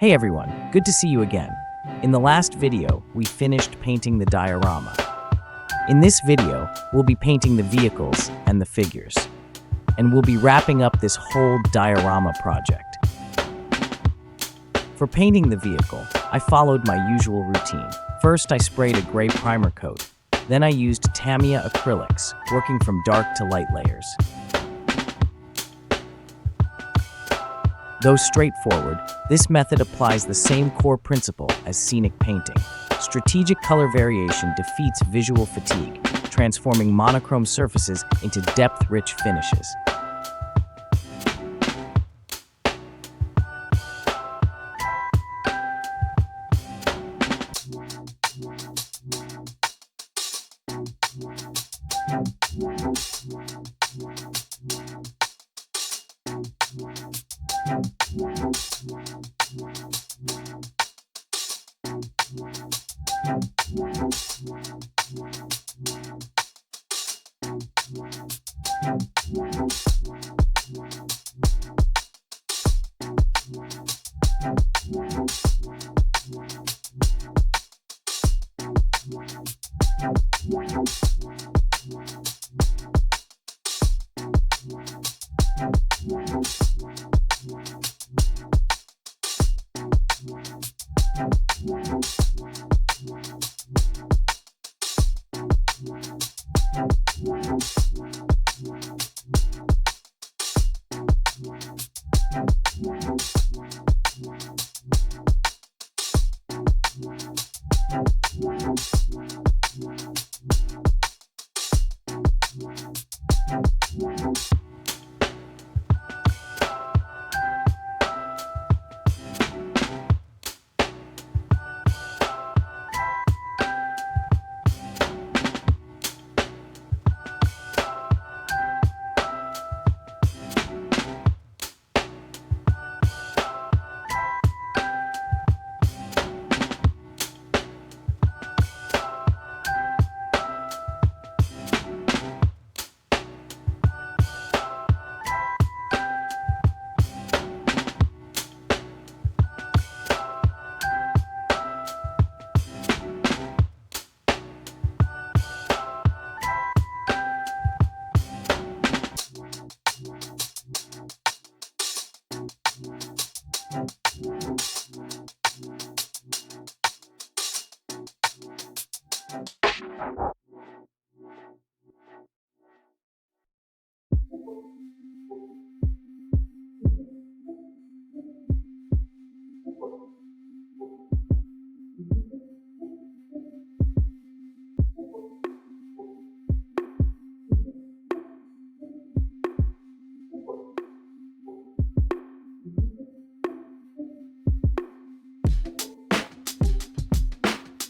Hey everyone, good to see you again. In the last video, we finished painting the diorama. In this video, we'll be painting the vehicles and the figures. And we'll be wrapping up this whole diorama project. For painting the vehicle, I followed my usual routine. First, I sprayed a gray primer coat. Then I used Tamiya acrylics, working from dark to light layers. Though straightforward, this method applies the same core principle as scenic painting. Strategic color variation defeats visual fatigue, transforming monochrome surfaces into depth-rich finishes.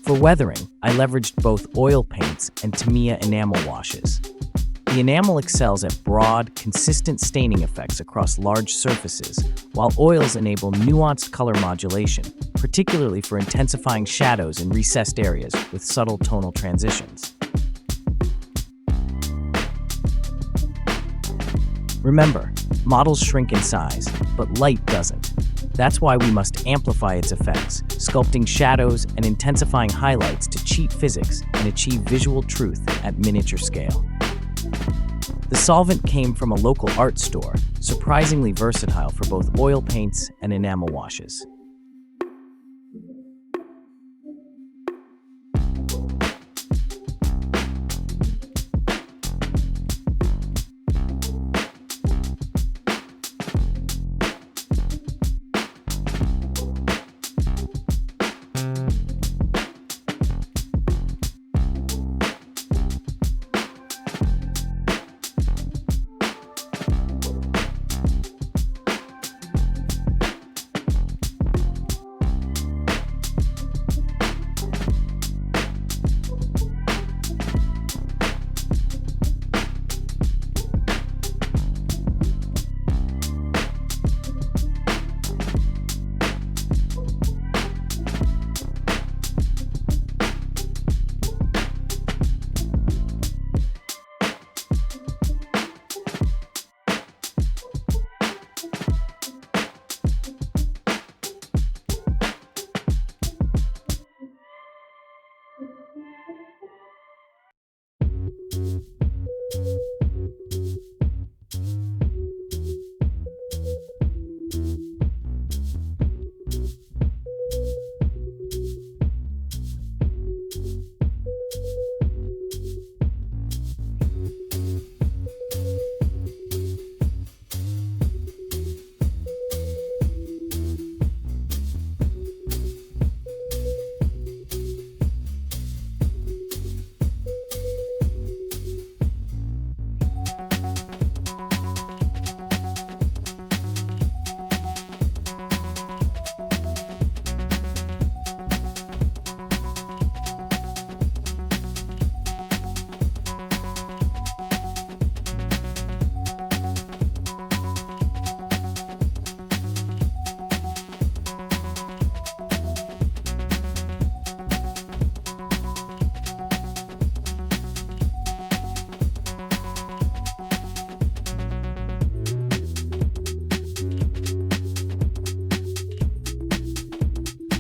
For weathering, I leveraged both oil paints and Tamiya enamel washes. The enamel excels at broad, consistent staining effects across large surfaces, while oils enable nuanced color modulation, particularly for intensifying shadows in recessed areas with subtle tonal transitions. Remember, models shrink in size, but light doesn't. That's why we must amplify its effects, sculpting shadows and intensifying highlights to cheat physics and achieve visual truth at miniature scale. The solvent came from a local art store, surprisingly versatile for both oil paints and enamel washes.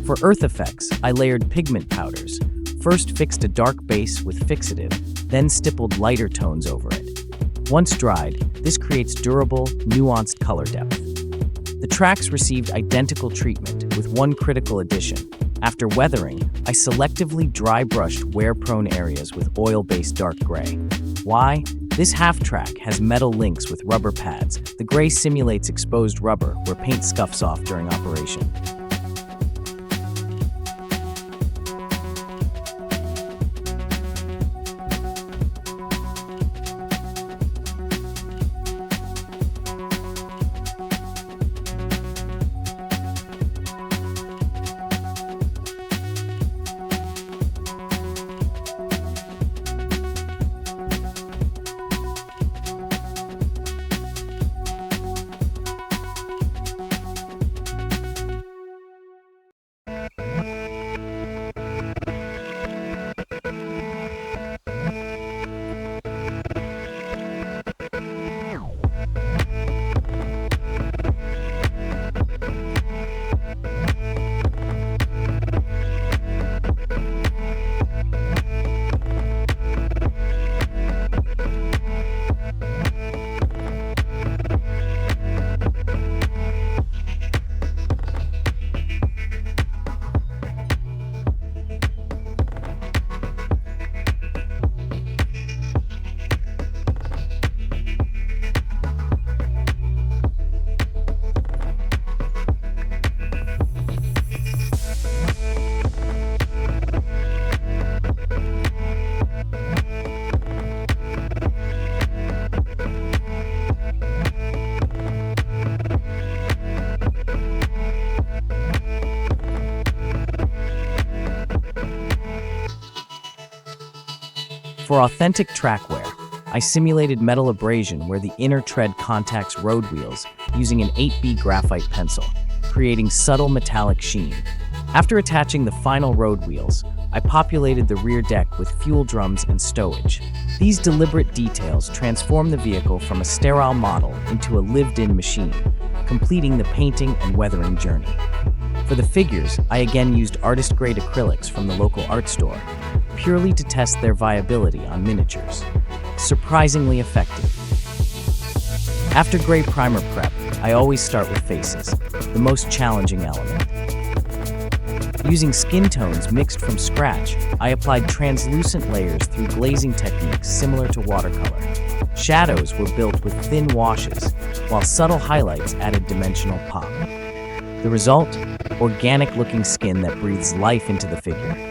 For earth effects, I layered pigment powders. First fixed a dark base with fixative, then stippled lighter tones over it. Once dried, this creates durable, nuanced color depth. The tracks received identical treatment, with one critical addition. After weathering, I selectively dry-brushed wear-prone areas with oil-based dark gray. Why? This half-track has metal links with rubber pads. The gray simulates exposed rubber where paint scuffs off during operation. For authentic track wear, I simulated metal abrasion where the inner tread contacts road wheels using an 8B graphite pencil, creating subtle metallic sheen. After attaching the final road wheels, I populated the rear deck with fuel drums and stowage. These deliberate details transform the vehicle from a sterile model into a lived-in machine, completing the painting and weathering journey. For the figures, I again used artist-grade acrylics from the local art store, purely to test their viability on miniatures. Surprisingly effective. After gray primer prep, I always start with faces, the most challenging element. Using skin tones mixed from scratch, I applied translucent layers through glazing techniques similar to watercolor. Shadows were built with thin washes, while subtle highlights added dimensional pop. The result? Organic-looking skin that breathes life into the figure.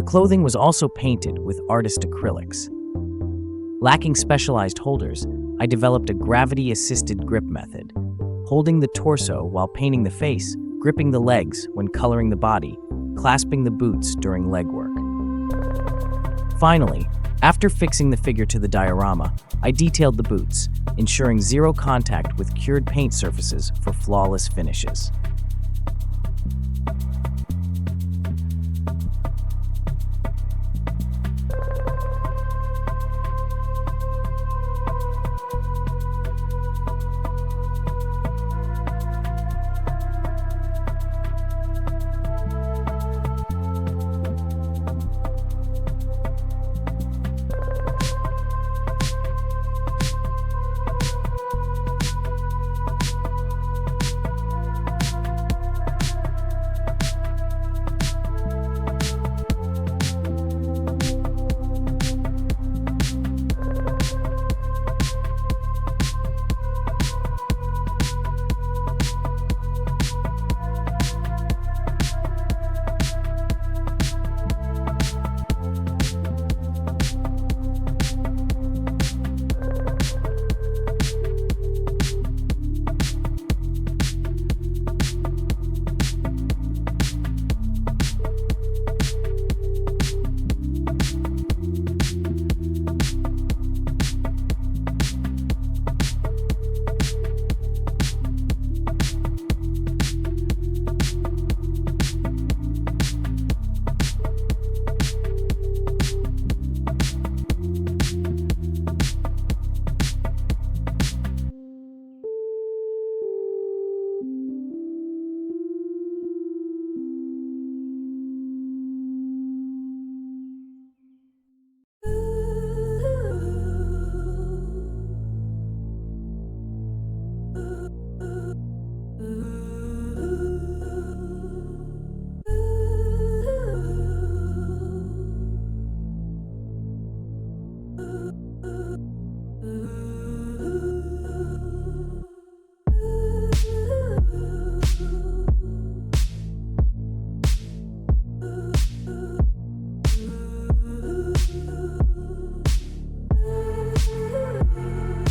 clothing was also painted with artist acrylics. Lacking specialized holders, I developed a gravity-assisted grip method, holding the torso while painting the face, gripping the legs when coloring the body, clasping the boots during legwork. Finally, after fixing the figure to the diorama, I detailed the boots, ensuring zero contact with cured paint surfaces for flawless finishes.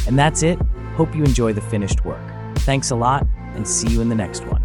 And that's it. Hope you enjoy the finished work. Thanks a lot, and see you in the next one.